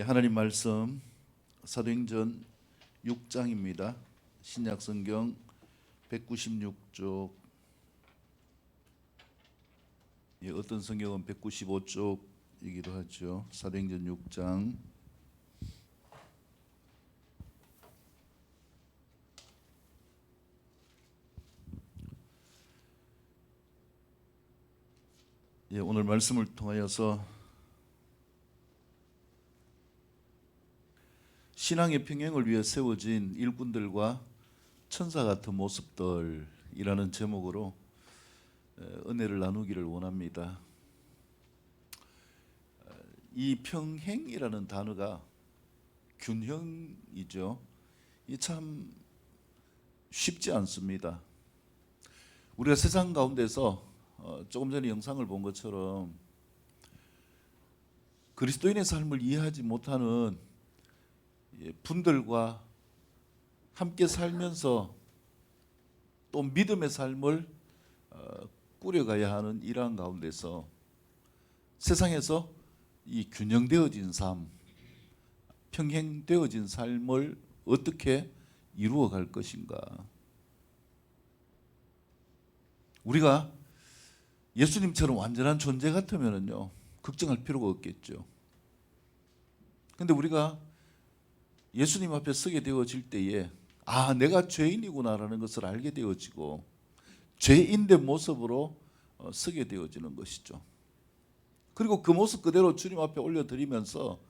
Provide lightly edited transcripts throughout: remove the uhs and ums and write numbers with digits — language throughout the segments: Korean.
하나님 말씀 사도행전 6장입니다. 신약성경 196쪽, 어떤 성경은 195쪽이기도 하죠. 사도행전 6장 오늘 말씀을 통하여서 신앙의 평행을 위해 세워진 일꾼들과 천사 같은 모습들이라는 제목으로 은혜를 나누기를 원합니다. 이 평행이라는 단어가 균형이죠. 이 참 쉽지 않습니다. 우리가 세상 가운데서 조금 전에 영상을 본 것처럼 그리스도인의 삶을 이해하지 못하는 분들과 함께 살면서 또 믿음의 삶을 꾸려가야 하는 이러한 가운데서 세상에서 이 균형되어진 삶, 평행되어진 삶을 어떻게 이루어갈 것인가. 우리가 예수님처럼 완전한 존재 같으면요 걱정할 필요가 없겠죠. 근데 우리가 예수님 앞에 서게 되어질 때에 내가 죄인이구나라는 것을 알게 되어지고 죄인된 모습으로 서게 되어지는 것이죠. 그리고 그 모습 그대로 주님 앞에 올려드리면서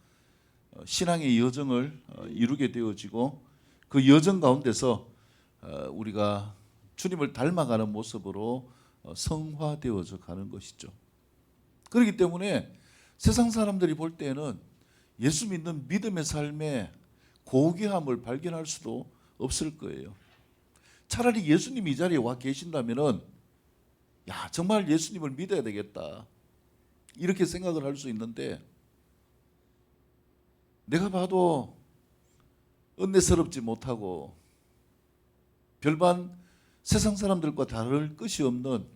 신앙의 여정을 이루게 되어지고 그 여정 가운데서 우리가 주님을 닮아가는 모습으로 성화되어져 가는 것이죠. 그렇기 때문에 세상 사람들이 볼 때에는 예수 믿는 믿음의 삶에 고귀함을 발견할 수도 없을 거예요. 차라리 예수님이 이 자리에 와 계신다면은 정말 예수님을 믿어야 되겠다 이렇게 생각을 할 수 있는데, 내가 봐도 은혜스럽지 못하고 별반 세상 사람들과 다를 것이 없는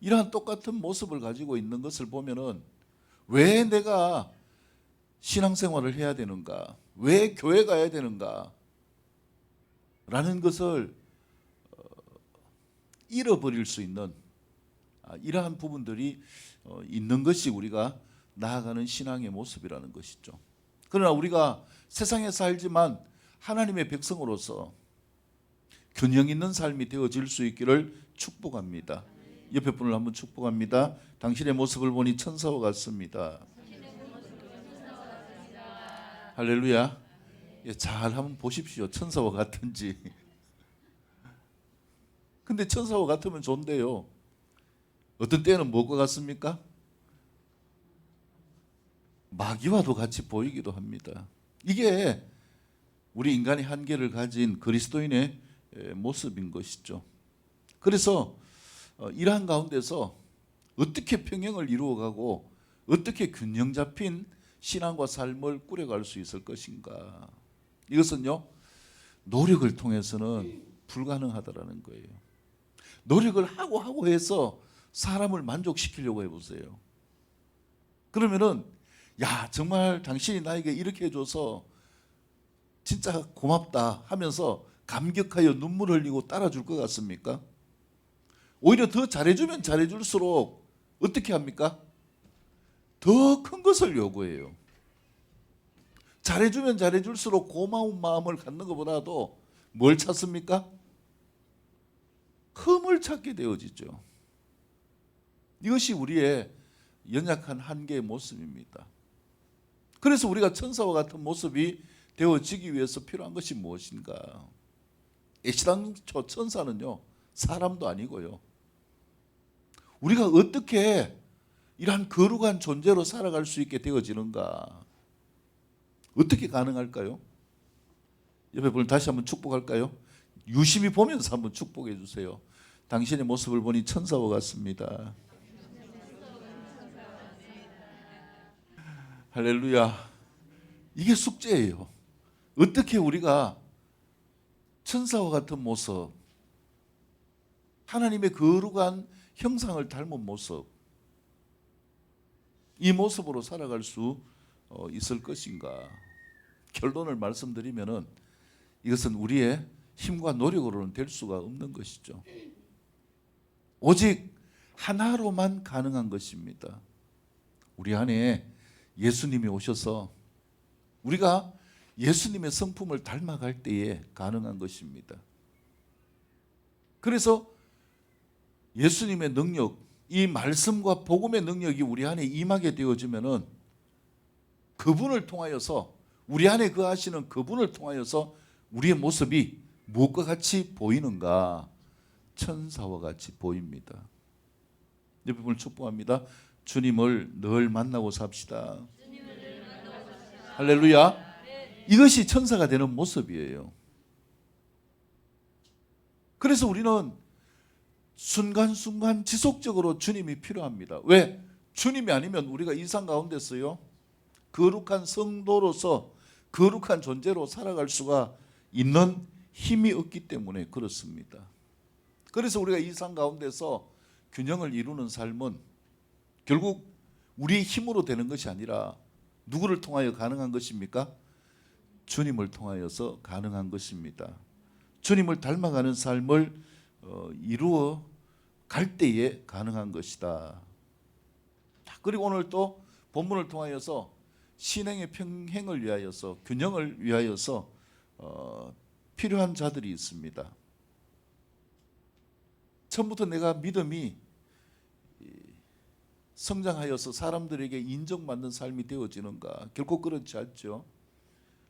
이러한 똑같은 모습을 가지고 있는 것을 보면은 왜 내가 신앙생활을 해야 되는가, 왜 교회 가야 되는가 라는 것을 잃어버릴 수 있는 이러한 부분들이 있는 것이 우리가 나아가는 신앙의 모습이라는 것이죠. 그러나 우리가 세상에 살지만 하나님의 백성으로서 균형 있는 삶이 되어질 수 있기를 축복합니다. 옆에 분을 한번 축복합니다. 당신의 모습을 보니 천사와 같습니다. 할렐루야. 잘 한번 보십시오. 천사와 같은지. 근데 천사와 같으면 좋은데요, 어떤 때는 무엇과 같습니까? 마귀와도 같이 보이기도 합니다. 이게 우리 인간의 한계를 가진 그리스도인의 모습인 것이죠. 그래서 이러한 가운데서 어떻게 평행을 이루어가고 어떻게 균형 잡힌 신앙과 삶을 꾸려갈 수 있을 것인가, 이것은요 노력을 통해서는 불가능하다라는 거예요. 노력을 하고 해서 사람을 만족시키려고 해보세요. 그러면은 정말 당신이 나에게 이렇게 해줘서 진짜 고맙다 하면서 감격하여 눈물 흘리고 따라줄 것 같습니까? 오히려 더 잘해주면 잘해줄수록 어떻게 합니까? 더 큰 것을 요구해요. 잘해주면 잘해줄수록 고마운 마음을 갖는 것보다도 뭘 찾습니까? 흠을 찾게 되어지죠. 이것이 우리의 연약한 한계의 모습입니다. 그래서 우리가 천사와 같은 모습이 되어지기 위해서 필요한 것이 무엇인가? 애시당초 천사는요 사람도 아니고요, 우리가 어떻게 이러한 거룩한 존재로 살아갈 수 있게 되어지는가? 어떻게 가능할까요? 옆에 분을 다시 한번 축복할까요? 유심히 보면서 한번 축복해 주세요. 당신의 모습을 보니 천사와 같습니다. 할렐루야. 이게 숙제예요. 어떻게 우리가 천사와 같은 모습, 하나님의 거룩한 형상을 닮은 모습, 이 모습으로 살아갈 수 있을 것인가? 결론을 말씀드리면은 이것은 우리의 힘과 노력으로는 될 수가 없는 것이죠. 오직 하나로만 가능한 것입니다. 우리 안에 예수님이 오셔서 우리가 예수님의 성품을 닮아갈 때에 가능한 것입니다. 그래서 예수님의 능력, 이 말씀과 복음의 능력이 우리 안에 임하게 되어지면은 그분을 통하여서 우리 안에 거하시는 그분을 통하여서 우리의 모습이 무엇과 같이 보이는가? 천사와 같이 보입니다. 여러분을 축복합니다. 주님을 늘 만나고 삽시다. 할렐루야. 이것이 천사가 되는 모습이에요. 그래서 우리는 순간순간 지속적으로 주님이 필요합니다. 왜? 주님이 아니면 우리가 일상 가운데서요 거룩한 성도로서 거룩한 존재로 살아갈 수가 있는 힘이 없기 때문에 그렇습니다. 그래서 우리가 일상 가운데서 균형을 이루는 삶은 결국 우리의 힘으로 되는 것이 아니라 누구를 통하여 가능한 것입니까? 주님을 통하여서 가능한 것입니다. 주님을 닮아가는 삶을 이루어 갈 때에 가능한 것이다. 그리고 오늘 또 본문을 통하여서 신앙의 평행을 위하여서 균형을 위하여서 필요한 자들이 있습니다. 처음부터 내가 믿음이 성장하여서 사람들에게 인정받는 삶이 되어지는가? 결코 그렇지 않죠.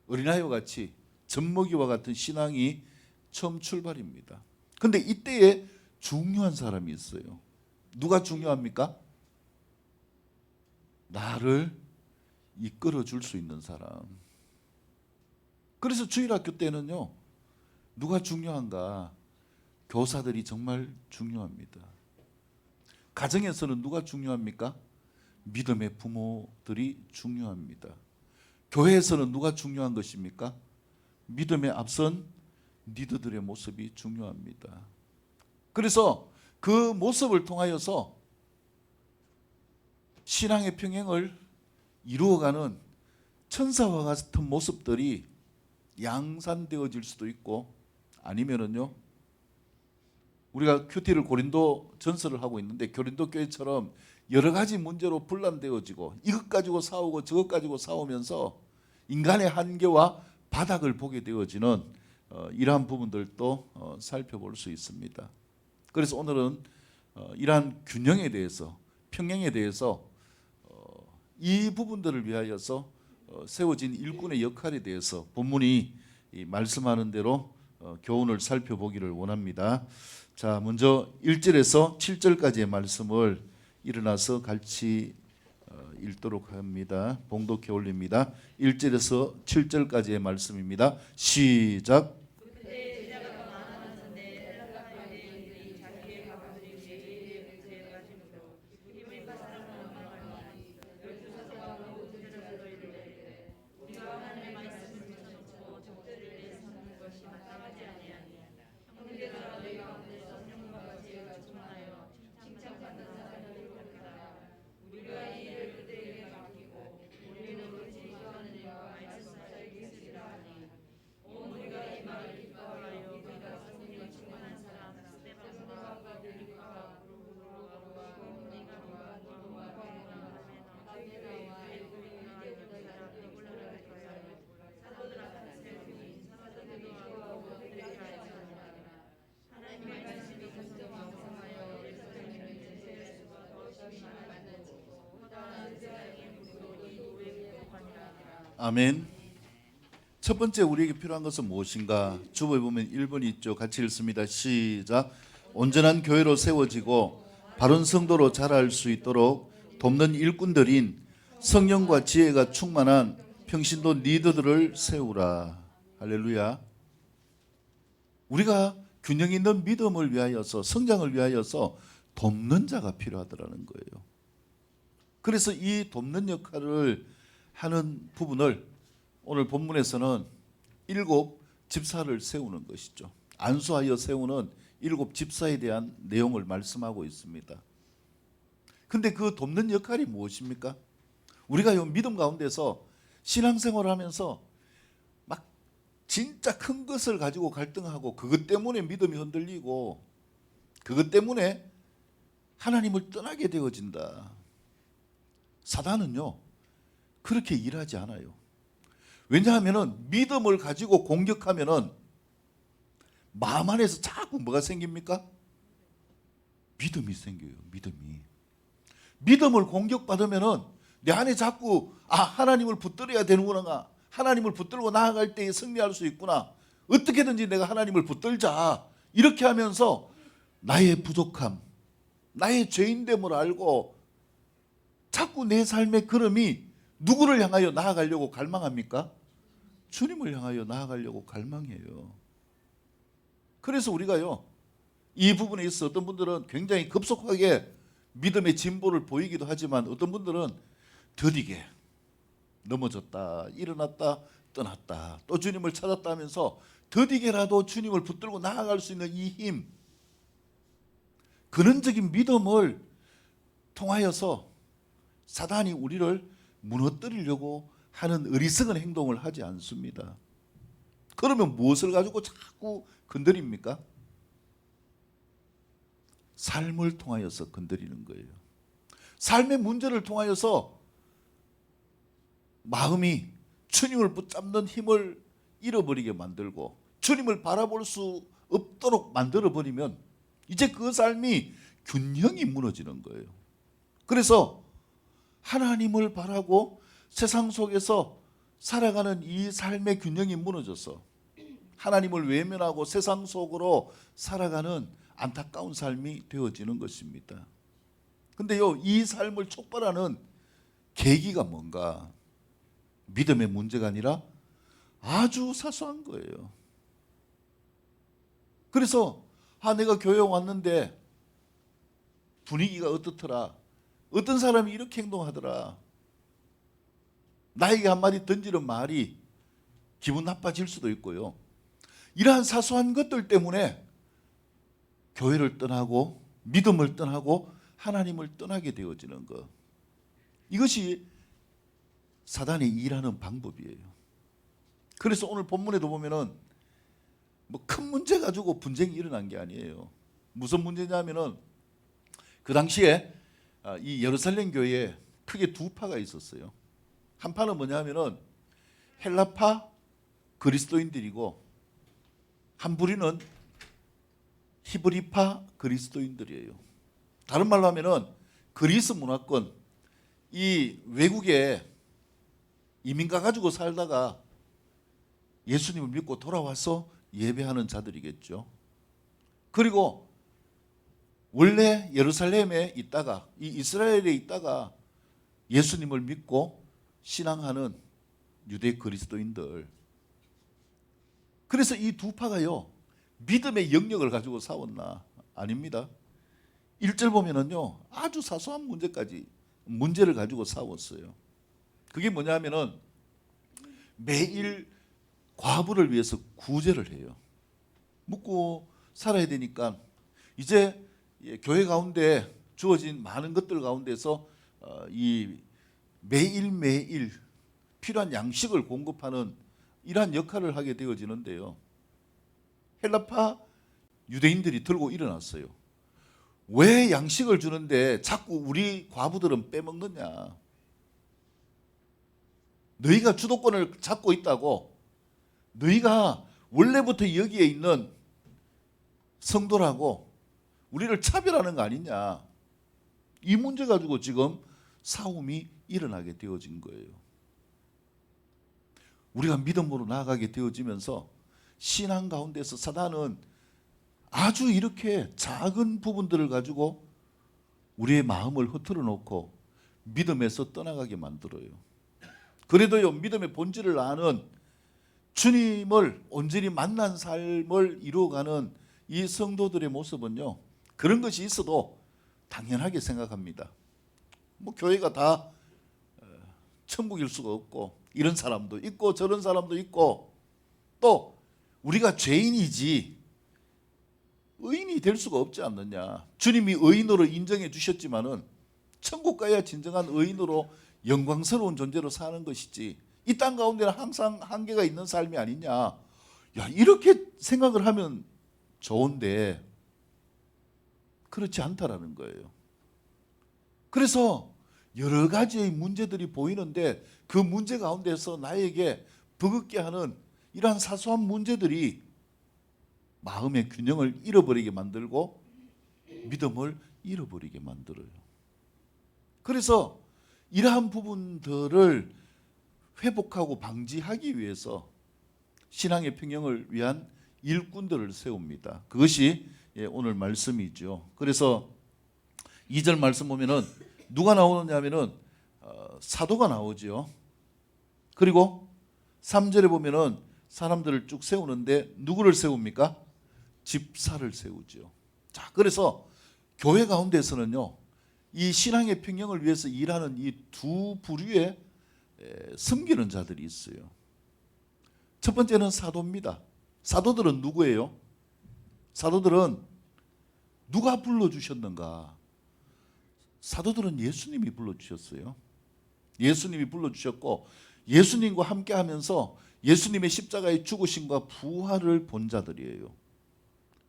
어린아이와 같이 젖먹이와 같은 신앙이 처음 출발입니다. 그런데 이때에 중요한 사람이 있어요. 누가 중요합니까? 나를 이끌어 줄 수 있는 사람. 그래서 주일학교 때는요, 누가 중요한가? 교사들이 정말 중요합니다. 가정에서는 누가 중요합니까? 믿음의 부모들이 중요합니다. 교회에서는 누가 중요한 것입니까? 믿음에 앞선 리더들의 모습이 중요합니다. 그래서 그 모습을 통하여서 신앙의 평행을 이루어가는 천사와 같은 모습들이 양산되어질 수도 있고, 아니면은요, 우리가 큐티를 고린도 전설을 하고 있는데 고린도 교회처럼 여러 가지 문제로 분란되어지고 이것 가지고 싸우고 저것 가지고 싸우면서 인간의 한계와 바닥을 보게 되어지는 이러한 부분들도 살펴볼 수 있습니다. 그래서 오늘은 이러한 균형에 대해서, 평행에 대해서 이 부분들을 위하여서 세워진 일꾼의 역할에 대해서 본문이 말씀하는 대로 교훈을 살펴보기를 원합니다. 자, 먼저 1절에서 7절까지의 말씀을 일어나서 같이 읽도록 합니다. 봉독해 올립니다. 1절에서 7절까지의 말씀입니다. 시작. 아멘. 첫 번째 우리에게 필요한 것은 무엇인가? 주보에 보면 1번이 있죠. 같이 읽습니다. 시작. 온전한 교회로 세워지고 바른 성도로 자랄 수 있도록 돕는 일꾼들인 성령과 지혜가 충만한 평신도 리더들을 세우라. 할렐루야. 우리가 균형 있는 믿음을 위하여서, 성장을 위하여서 돕는 자가 필요하더라는 거예요. 그래서 이 돕는 역할을 하는 부분을 오늘 본문에서는 7 집사를 세우는 것이죠. 안수하여 세우는 7 집사에 대한 내용을 말씀하고 있습니다. 근데 그 돕는 역할이 무엇입니까? 우리가 이 믿음 가운데서 신앙생활을 하면서 막 진짜 큰 것을 가지고 갈등하고 그것 때문에 믿음이 흔들리고 그것 때문에 하나님을 떠나게 되어진다. 사단은요 그렇게 일하지 않아요. 왜냐하면 믿음을 가지고 공격하면 마음 안에서 자꾸 뭐가 생깁니까? 믿음이 생겨요. 믿음을 공격받으면 내 안에 자꾸 하나님을 붙들어야 되는구나. 하나님을 붙들고 나아갈 때에 승리할 수 있구나. 어떻게든지 내가 하나님을 붙들자. 이렇게 하면서 나의 부족함, 나의 죄인됨을 알고 자꾸 내 삶의 걸음이 누구를 향하여 나아가려고 갈망합니까? 주님을 향하여 나아가려고 갈망해요. 그래서 우리가요 이 부분에 있어 어떤 분들은 굉장히 급속하게 믿음의 진보를 보이기도 하지만 어떤 분들은 더디게 넘어졌다 일어났다 떠났다 또 주님을 찾았다 하면서 더디게라도 주님을 붙들고 나아갈 수 있는 이 힘, 근원적인 믿음을 통하여서 사단이 우리를 무너뜨리려고 하는 어리석은 행동을 하지 않습니다. 그러면 무엇을 가지고 자꾸 건드립니까? 삶을 통하여서 건드리는 거예요. 삶의 문제를 통하여서 마음이 주님을 붙잡는 힘을 잃어버리게 만들고 주님을 바라볼 수 없도록 만들어버리면 이제 그 삶이 균형이 무너지는 거예요. 그래서 하나님을 바라고 세상 속에서 살아가는 이 삶의 균형이 무너져서 하나님을 외면하고 세상 속으로 살아가는 안타까운 삶이 되어지는 것입니다. 근데요, 이 삶을 촉발하는 계기가 뭔가? 믿음의 문제가 아니라 아주 사소한 거예요. 그래서 내가 교회 왔는데 분위기가 어떻더라, 어떤 사람이 이렇게 행동하더라, 나에게 한마디 던지는 말이 기분 나빠질 수도 있고요. 이러한 사소한 것들 때문에 교회를 떠나고 믿음을 떠나고 하나님을 떠나게 되어지는 것, 이것이 사단이 일하는 방법이에요. 그래서 오늘 본문에도 보면은 뭐 큰 문제 가지고 분쟁이 일어난 게 아니에요. 무슨 문제냐면은 그 당시에 이 예루살렘 교회에 크게 두 파가 있었어요. 한 파는 뭐냐면은 헬라파 그리스도인들이고 한 부리는 히브리파 그리스도인들이에요. 다른 말로 하면은 그리스 문화권, 이 외국에 이민 가가지고 살다가 예수님을 믿고 돌아와서 예배하는 자들이겠죠. 그리고 원래 예루살렘에 있다가 이 이스라엘에 있다가 예수님을 믿고 신앙하는 유대 그리스도인들. 그래서 이 두 파가요 믿음의 영역을 가지고 싸웠나? 아닙니다. 1절 보면은요 아주 사소한 문제를 가지고 싸웠어요. 그게 뭐냐면은 매일 과부를 위해서 구제를 해요. 먹고 살아야 되니까 이제 교회 가운데 주어진 많은 것들 가운데서 이 매일매일 필요한 양식을 공급하는 이러한 역할을 하게 되어지는데요. 헬라파 유대인들이 들고 일어났어요. 왜 양식을 주는데 자꾸 우리 과부들은 빼먹느냐? 너희가 주도권을 잡고 있다고, 너희가 원래부터 여기에 있는 성도라고 우리를 차별하는 거 아니냐? 이 문제 가지고 지금 싸움이 일어나게 되어진 거예요. 우리가 믿음으로 나아가게 되어지면서 신앙 가운데서 사단은 아주 이렇게 작은 부분들을 가지고 우리의 마음을 흐트러 놓고 믿음에서 떠나가게 만들어요. 그래도요, 믿음의 본질을 아는 주님을 온전히 만난 삶을 이루어가는 이 성도들의 모습은요, 그런 것이 있어도 당연하게 생각합니다. 뭐 교회가 다 천국일 수가 없고, 이런 사람도 있고 저런 사람도 있고, 또 우리가 죄인이지 의인이 될 수가 없지 않느냐. 주님이 의인으로 인정해 주셨지만은 천국 가야 진정한 의인으로 영광스러운 존재로 사는 것이지, 이 땅 가운데는 항상 한계가 있는 삶이 아니냐. 야, 이렇게 생각을 하면 좋은데 그렇지 않다라는 거예요. 그래서 여러 가지의 문제들이 보이는데 그 문제 가운데서 나에게 버겁게 하는 이러한 사소한 문제들이 마음의 균형을 잃어버리게 만들고 믿음을 잃어버리게 만들어요. 그래서 이러한 부분들을 회복하고 방지하기 위해서 신앙의 평형을 위한 일꾼들을 세웁니다. 그것이 오늘 말씀이죠. 그래서 2절 말씀 보면은 누가 나오느냐면은 사도가 나오죠. 그리고 3절에 보면은 사람들을 쭉 세우는데 누구를 세웁니까? 집사를 세우죠. 자, 그래서 교회 가운데서는요, 이 신앙의 평형을 위해서 일하는 이 두 부류의 섬기는 자들이 있어요. 첫 번째는 사도입니다. 사도들은 누구예요? 사도들은 누가 불러주셨는가? 사도들은 예수님이 불러주셨어요. 예수님이 불러주셨고 예수님과 함께 하면서 예수님의 십자가의 죽으심과 부활을 본 자들이에요.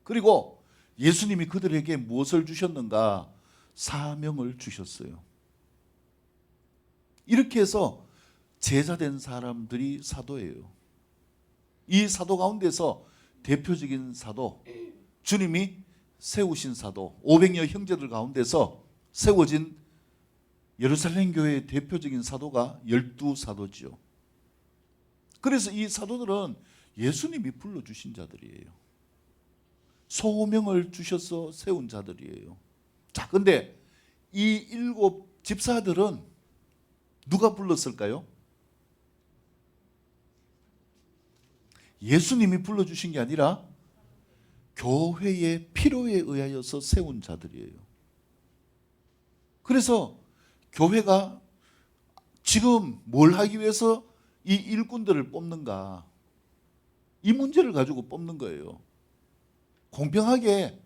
그리고 예수님이 그들에게 무엇을 주셨는가? 사명을 주셨어요. 이렇게 해서 제자된 사람들이 사도예요. 이 사도 가운데서 대표적인 사도, 주님이 세우신 사도, 500여 형제들 가운데서 세워진 예루살렘 교회의 대표적인 사도가 12사도지요. 그래서 이 사도들은 예수님이 불러주신 자들이에요. 소명을 주셔서 세운 자들이에요. 자, 근데 이 7 집사들은 누가 불렀을까요? 예수님이 불러주신 게 아니라 교회의 필요에 의하여서 세운 자들이에요. 그래서 교회가 지금 뭘 하기 위해서 이 일꾼들을 뽑는가? 이 문제를 가지고 뽑는 거예요. 공평하게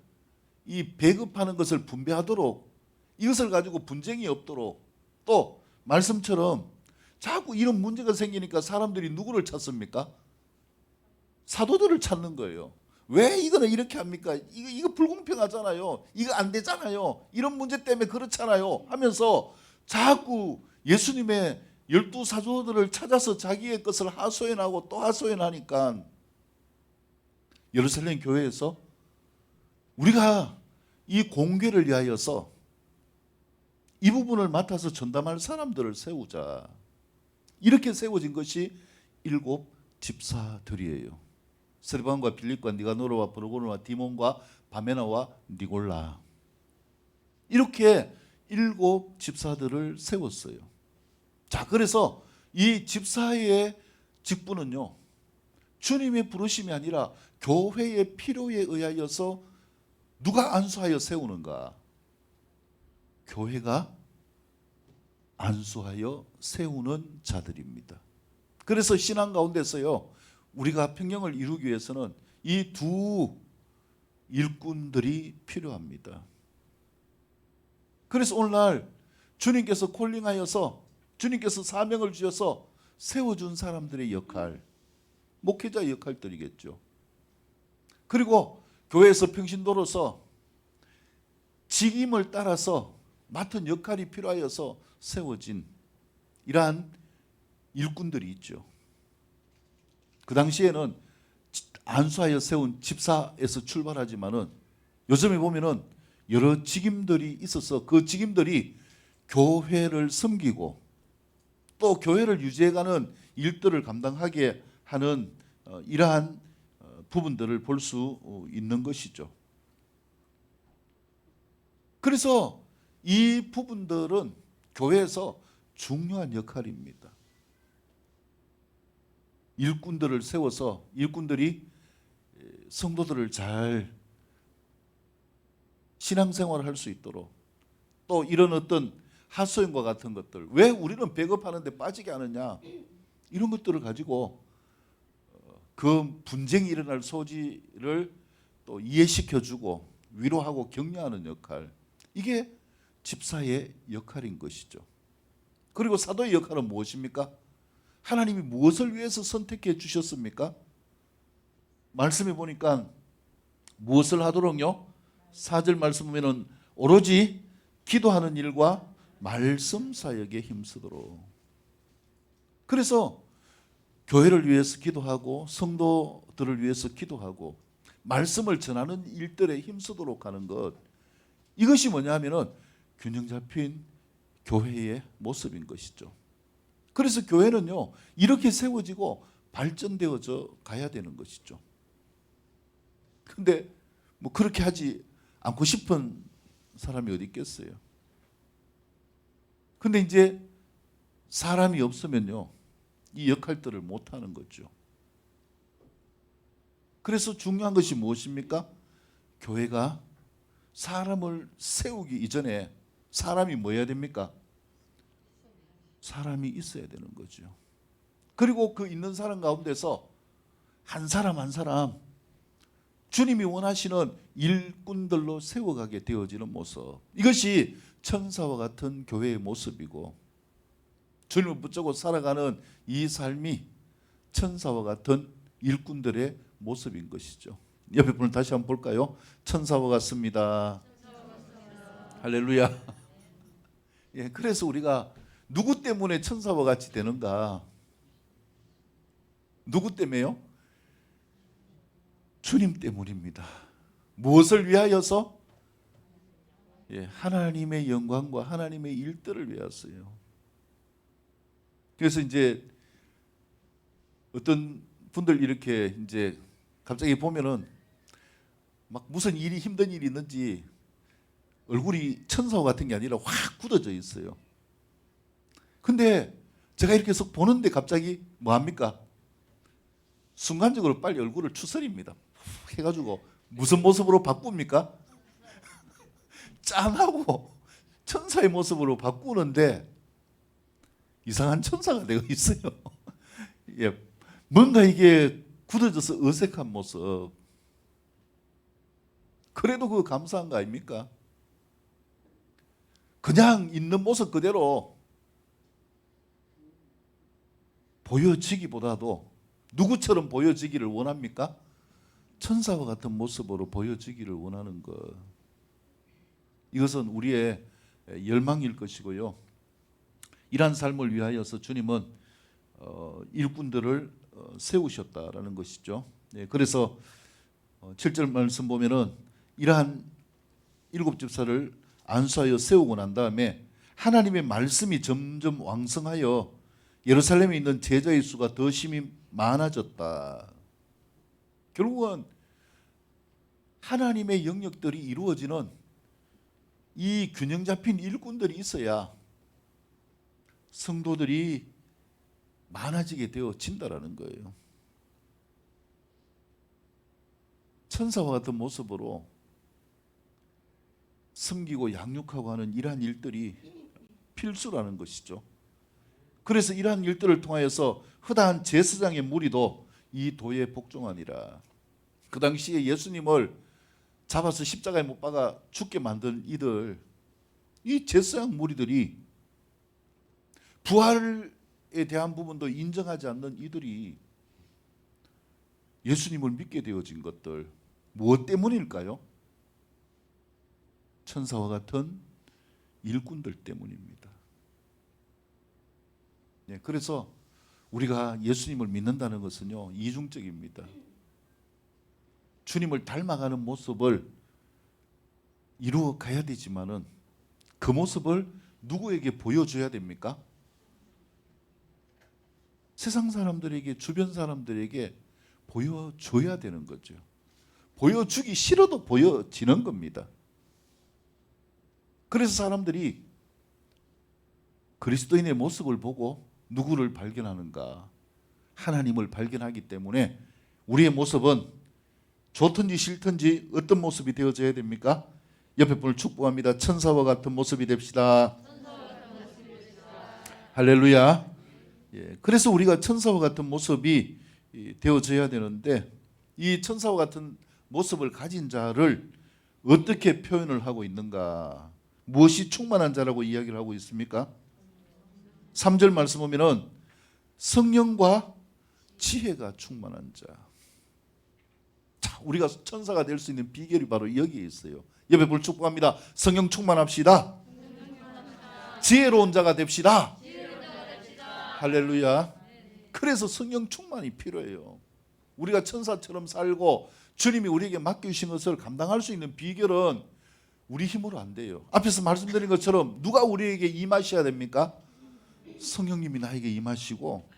이 배급하는 것을 분배하도록, 이것을 가지고 분쟁이 없도록, 또 말씀처럼 자꾸 이런 문제가 생기니까 사람들이 누구를 찾습니까? 사도들을 찾는 거예요. 왜 이거는 이렇게 합니까? 이거 불공평하잖아요. 이거 안 되잖아요. 이런 문제 때문에 그렇잖아요. 하면서 자꾸 예수님의 12사도들을 찾아서 자기의 것을 하소연하고 또 하소연하니까 예루살렘 교회에서 우리가 이 공개를 위하여서 이 부분을 맡아서 전담할 사람들을 세우자. 이렇게 세워진 것이 7 집사들이에요. 스데반과 빌립과 니가노르와 브르고르와 디몬과 바메나와 니골라. 이렇게 7 집사들을 세웠어요. 자, 그래서 이 집사의 직분은요, 주님의 부르심이 아니라 교회의 필요에 의하여서 누가 안수하여 세우는가? 교회가 안수하여 세우는 자들입니다. 그래서 신앙 가운데서요, 우리가 평형을 이루기 위해서는 이 두 일꾼들이 필요합니다. 그래서 오늘날 주님께서 콜링하여서, 주님께서 사명을 주셔서 세워준 사람들의 역할, 목회자의 역할들이겠죠. 그리고 교회에서 평신도로서 직임을 따라서 맡은 역할이 필요하여서 세워진 이러한 일꾼들이 있죠. 그 당시에는 안수하여 세운 집사에서 출발하지만은 요즘에 보면은 여러 직임들이 있어서 그 직임들이 교회를 섬기고 또 교회를 유지해가는 일들을 감당하게 하는 이러한 부분들을 볼 수 있는 것이죠. 그래서 이 부분들은 교회에서 중요한 역할입니다. 일꾼들을 세워서 일꾼들이 성도들을 잘 신앙생활을 할 수 있도록, 또 이런 어떤 하소연과 같은 것들, 왜 우리는 배급하는데 빠지게 하느냐, 이런 것들을 가지고 그 분쟁이 일어날 소지를 또 이해시켜주고 위로하고 격려하는 역할, 이게 집사의 역할인 것이죠. 그리고 사도의 역할은 무엇입니까? 하나님이 무엇을 위해서 선택해 주셨습니까? 말씀해 보니까 무엇을 하도록요? 4절 말씀 보면은 오로지 기도하는 일과 말씀 사역에 힘쓰도록. 그래서 교회를 위해서 기도하고 성도들을 위해서 기도하고 말씀을 전하는 일들에 힘쓰도록 하는 것, 이것이 뭐냐면은 균형 잡힌 교회의 모습인 것이죠. 그래서 교회는요, 이렇게 세워지고 발전되어져 가야 되는 것이죠. 근데 뭐 그렇게 하지 않고 싶은 사람이 어디 있겠어요. 근데 이제 사람이 없으면요, 이 역할들을 못 하는 거죠. 그래서 중요한 것이 무엇입니까? 교회가 사람을 세우기 이전에 사람이 뭐 해야 됩니까? 사람이 있어야 되는 거죠. 그리고 그 있는 사람 가운데서 한 사람 한 사람 주님이 원하시는 일꾼들로 세워가게 되어지는 모습, 이것이 천사와 같은 교회의 모습이고, 주님을 붙잡고 살아가는 이 삶이 천사와 같은 일꾼들의 모습인 것이죠. 옆에 분을 다시 한번 볼까요? 천사와 같습니다. 할렐루야. 예, 그래서 우리가 누구 때문에 천사와 같이 되는가? 누구 때문에요? 주님 때문입니다. 무엇을 위하여서? 예, 하나님의 영광과 하나님의 일들을 위하여서요. 그래서 이제 어떤 분들 이렇게 이제 갑자기 보면은 막 무슨 일이 힘든 일이 있는지 얼굴이 천사와 같은 게 아니라 확 굳어져 있어요. 근데 제가 이렇게 쏙 보는데 갑자기 뭐 합니까? 순간적으로 빨리 얼굴을 추스립니다. 해가지고 무슨 모습으로 바꿉니까? 짠하고 천사의 모습으로 바꾸는데 이상한 천사가 되어 있어요. 예, 뭔가 이게 굳어져서 어색한 모습. 그래도 그거 감사한 거 아닙니까? 그냥 있는 모습 그대로 보여지기보다도 누구처럼 보여지기를 원합니까? 천사와 같은 모습으로 보여지기를 원하는 것. 이것은 우리의 열망일 것이고요. 이러한 삶을 위하여서 주님은 일꾼들을 세우셨다라는 것이죠. 네, 그래서 7절 말씀 보면은 이러한 일곱 집사를 안수하여 세우고 난 다음에 하나님의 말씀이 점점 왕성하여 예루살렘에 있는 제자의 수가 더 심히 많아졌다. 결국은 하나님의 영역들이 이루어지는 이 균형 잡힌 일꾼들이 있어야 성도들이 많아지게 되어진다라는 거예요. 천사와 같은 모습으로 섬기고 양육하고 하는 이러한 일들이 필수라는 것이죠. 그래서 이러한 일들을 통하여서 허다한 제사장의 무리도 이 도에 복종하니라. 그 당시에 예수님을 잡아서 십자가에 못 박아 죽게 만든 이들, 이 제사장 무리들이 부활에 대한 부분도 인정하지 않는 이들이 예수님을 믿게 되어진 것들, 무엇 때문일까요? 천사와 같은 일꾼들 때문입니다. 네, 그래서 우리가 예수님을 믿는다는 것은요, 이중적입니다. 주님을 닮아가는 모습을 이루어 가야 되지만은 그 모습을 누구에게 보여줘야 됩니까? 세상 사람들에게, 주변 사람들에게 보여줘야 되는 거죠. 보여주기 싫어도 보여지는 겁니다. 그래서 사람들이 그리스도인의 모습을 보고 누구를 발견하는가? 하나님을 발견하기 때문에 우리의 모습은 좋든지 싫든지 어떤 모습이 되어져야 됩니까? 옆에 분을 축복합니다. 천사와 같은 모습이 됩시다. 할렐루야. 예, 그래서 우리가 천사와 같은 모습이 되어져야 되는데, 이 천사와 같은 모습을 가진 자를 어떻게 표현을 하고 있는가? 무엇이 충만한 자라고 이야기를 하고 있습니까? 3절 말씀 보면은 성령과 지혜가 충만한 자. 자, 우리가 천사가 될 수 있는 비결이 바로 여기에 있어요. 옆에 볼 축복합니다. 성령 충만합시다. 지혜로운 자가 됩시다. 할렐루야. 그래서 성령 충만이 필요해요. 우리가 천사처럼 살고 주님이 우리에게 맡겨주신 것을 감당할 수 있는 비결은 우리 힘으로 안 돼요. 앞에서 말씀드린 것처럼 누가 우리에게 임하셔야 됩니까? 성령님이 나에게 임하시고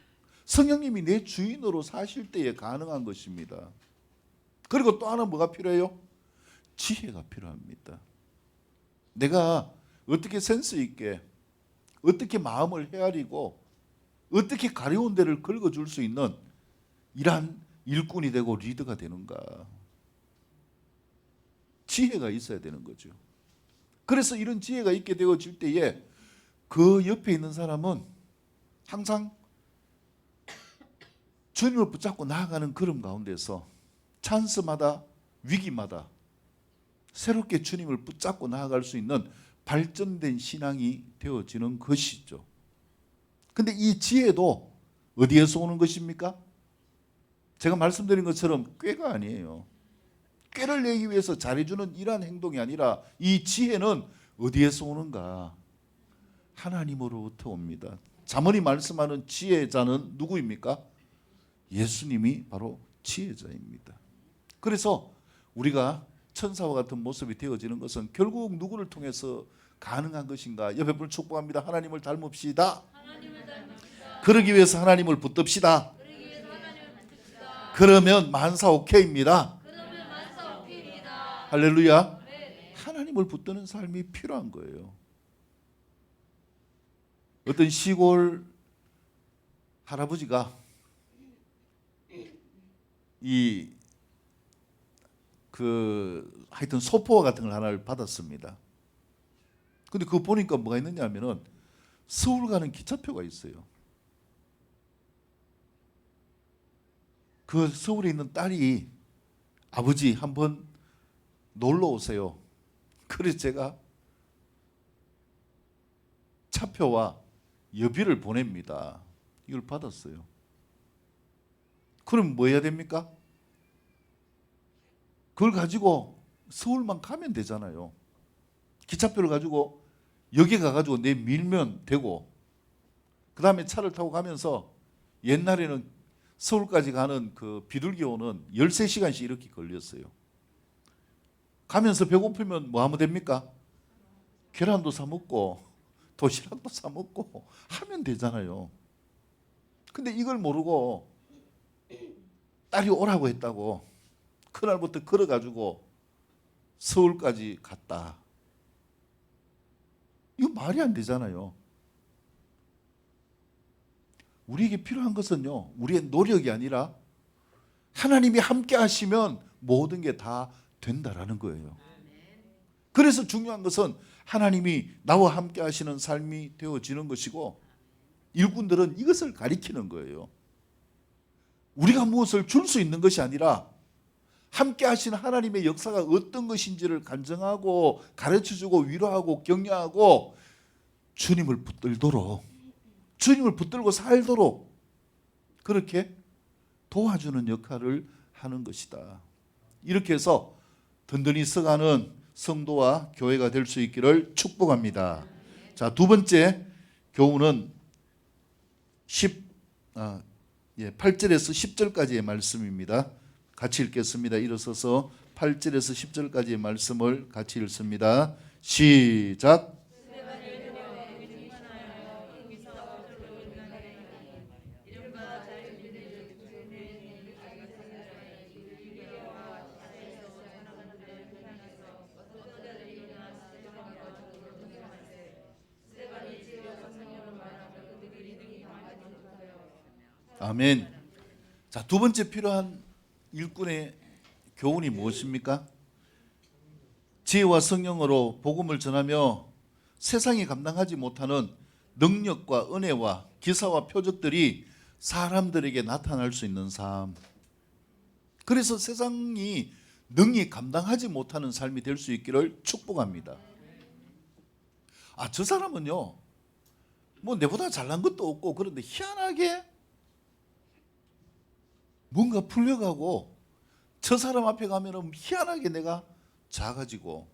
성령님이 내 주인으로 사실 때에 가능한 것입니다. 그리고 또 하나 뭐가 필요해요? 지혜가 필요합니다. 내가 어떻게 센스 있게, 어떻게 마음을 헤아리고, 어떻게 가려운 데를 긁어줄 수 있는 이러한 일꾼이 되고 리더가 되는가. 지혜가 있어야 되는 거죠. 그래서 이런 지혜가 있게 되어질 때에 그 옆에 있는 사람은 항상 주님을 붙잡고 나아가는 걸음 가운데서 찬스마다 위기마다 새롭게 주님을 붙잡고 나아갈 수 있는 발전된 신앙이 되어지는 것이죠. 근데 이 지혜도 어디에서 오는 것입니까? 제가 말씀드린 것처럼 꾀가 아니에요. 꾀를 내기 위해서 잘해주는 이러한 행동이 아니라 이 지혜는 어디에서 오는가? 하나님으로부터 옵니다. 잠언이 말씀하는 지혜자는 누구입니까? 예수님이 바로 지혜자입니다. 그래서 우리가 천사와 같은 모습이 되어지는 것은 결국 누구를 통해서 가능한 것인가? 옆에 분 축복합니다. 하나님을 닮읍시다. 그러기 위해서 하나님을 붙듭시다. 그러면 만사 오케이입니다. 할렐루야. 하나님을 붙드는 삶이 필요한 거예요. 어떤 시골 할아버지가 하여튼 소포와 같은 걸 하나를 받았습니다. 근데 그거 보니까 뭐가 있느냐 하면은 서울 가는 기차표가 있어요. 그 서울에 있는 딸이 아버지 한번 놀러 오세요. 그래서 제가 차표와 여비를 보냅니다. 이걸 받았어요. 그럼 뭐 해야 됩니까? 그걸 가지고 서울만 가면 되잖아요. 기차표를 가지고 여기 가가지고 내 밀면 되고, 그 다음에 차를 타고 가면서 옛날에는 서울까지 가는 그 비둘기호는 13시간씩 이렇게 걸렸어요. 가면서 배고프면 뭐 하면 됩니까? 계란도 사 먹고 도시락도 사 먹고 하면 되잖아요. 근데 이걸 모르고 딸이 오라고 했다고 그날부터 걸어가지고 서울까지 갔다. 이거 말이 안 되잖아요. 우리에게 필요한 것은요, 우리의 노력이 아니라 하나님이 함께 하시면 모든 게 다 된다라는 거예요. 그래서 중요한 것은 하나님이 나와 함께 하시는 삶이 되어지는 것이고, 일꾼들은 이것을 가리키는 거예요. 우리가 무엇을 줄 수 있는 것이 아니라 함께 하시는 하나님의 역사가 어떤 것인지를 간증하고 가르쳐주고 위로하고 격려하고 주님을 붙들도록, 주님을 붙들고 살도록 그렇게 도와주는 역할을 하는 것이다. 이렇게 해서 든든히 서가는 성도와 교회가 될 수 있기를 축복합니다. 자, 두 번째 교훈은 8절에서 10절까지의 말씀입니다. 같이 읽겠습니다. 일어서서 8절에서 10절까지의 말씀을 같이 읽습니다. 시작. 아멘. 자, 두 번째 필요한 일꾼의 교훈이 무엇입니까? 지혜와 성령으로 복음을 전하며 세상이 감당하지 못하는 능력과 은혜와 기사와 표적들이 사람들에게 나타날 수 있는 삶. 그래서 세상이 능히 감당하지 못하는 삶이 될 수 있기를 축복합니다. 저 사람은요, 뭐 내보다 잘난 것도 없고 그런데 희한하게 뭔가 풀려가고 저 사람 앞에 가면은 희한하게 내가 작아지고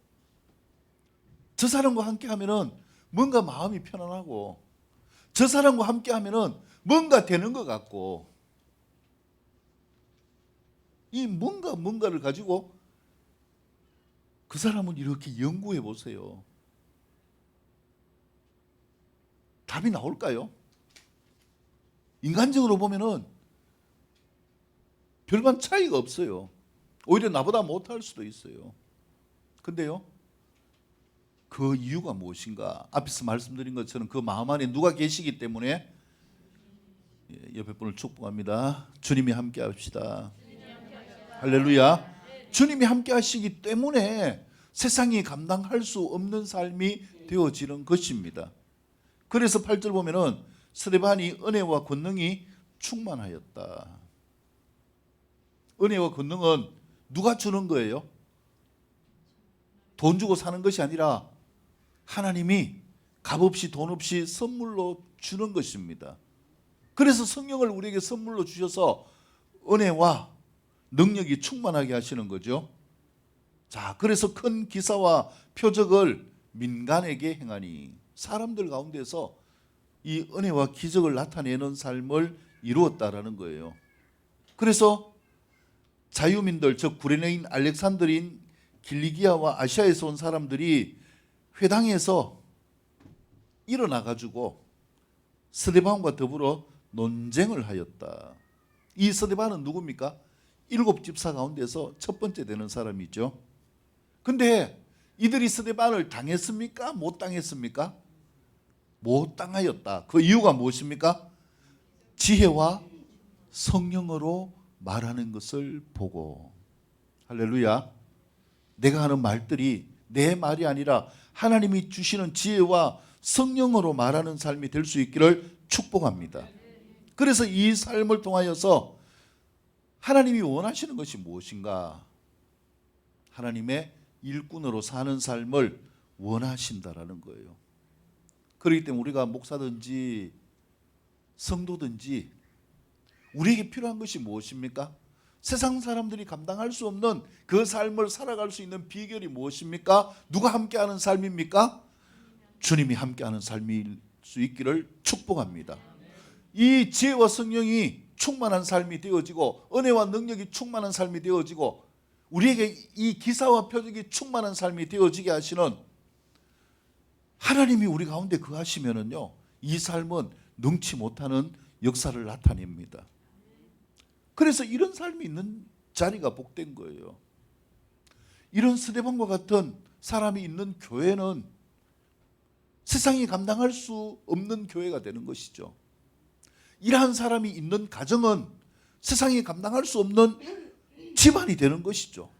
저 사람과 함께 하면은 뭔가 마음이 편안하고 저 사람과 함께 하면은 뭔가 되는 것 같고 이 뭔가를 가지고 그 사람은 이렇게 연구해 보세요. 답이 나올까요? 인간적으로 보면은 별반 차이가 없어요. 오히려 나보다 못할 수도 있어요. 근데요, 그 이유가 무엇인가? 앞에서 말씀드린 것처럼 그 마음 안에 누가 계시기 때문에 옆에 분을 축복합니다. 주님이 함께 합시다. 할렐루야. 주님이 함께 하시기 때문에 세상이 감당할 수 없는 삶이 되어지는 것입니다. 그래서 8절 보면은 스데반이 은혜와 권능이 충만하였다. 은혜와 권능은 누가 주는 거예요? 돈 주고 사는 것이 아니라 하나님이 값없이 돈 없이 선물로 주는 것입니다. 그래서 성령을 우리에게 선물로 주셔서 은혜와 능력이 충만하게 하시는 거죠. 자, 그래서 큰 기사와 표적을 민간에게 행하니 사람들 가운데서 이 은혜와 기적을 나타내는 삶을 이루었다라는 거예요. 그래서 자유민들, 즉 구레네인, 알렉산드린, 길리기아와 아시아에서 온 사람들이 회당에서 일어나 가지고 스데반과 더불어 논쟁을 하였다. 이 스데반은 누굽니까? 7 집사 가운데서 첫 번째 되는 사람이죠. 근데 이들이 스데반을 당했습니까? 못 당했습니까? 못 당하였다. 그 이유가 무엇입니까? 지혜와 성령으로 말하는 것을 보고. 할렐루야. 내가 하는 말들이 내 말이 아니라 하나님이 주시는 지혜와 성령으로 말하는 삶이 될 수 있기를 축복합니다. 그래서 이 삶을 통하여서 하나님이 원하시는 것이 무엇인가? 하나님의 일꾼으로 사는 삶을 원하신다라는 거예요. 그렇기 때문에 우리가 목사든지 성도든지 우리에게 필요한 것이 무엇입니까? 세상 사람들이 감당할 수 없는 그 삶을 살아갈 수 있는 비결이 무엇입니까? 누가 함께하는 삶입니까? 주님이 함께하는 삶일 수 있기를 축복합니다. 이 지혜와 성령이 충만한 삶이 되어지고 은혜와 능력이 충만한 삶이 되어지고 우리에게 이 기사와 표적이 충만한 삶이 되어지게 하시는 하나님이 우리 가운데 거하시면은요, 이 삶은 능치 못하는 역사를 나타냅니다. 그래서 이런 삶이 있는 자리가 복된 거예요. 이런 스데반과 같은 사람이 있는 교회는 세상이 감당할 수 없는 교회가 되는 것이죠. 이러한 사람이 있는 가정은 세상이 감당할 수 없는 집안이 되는 것이죠.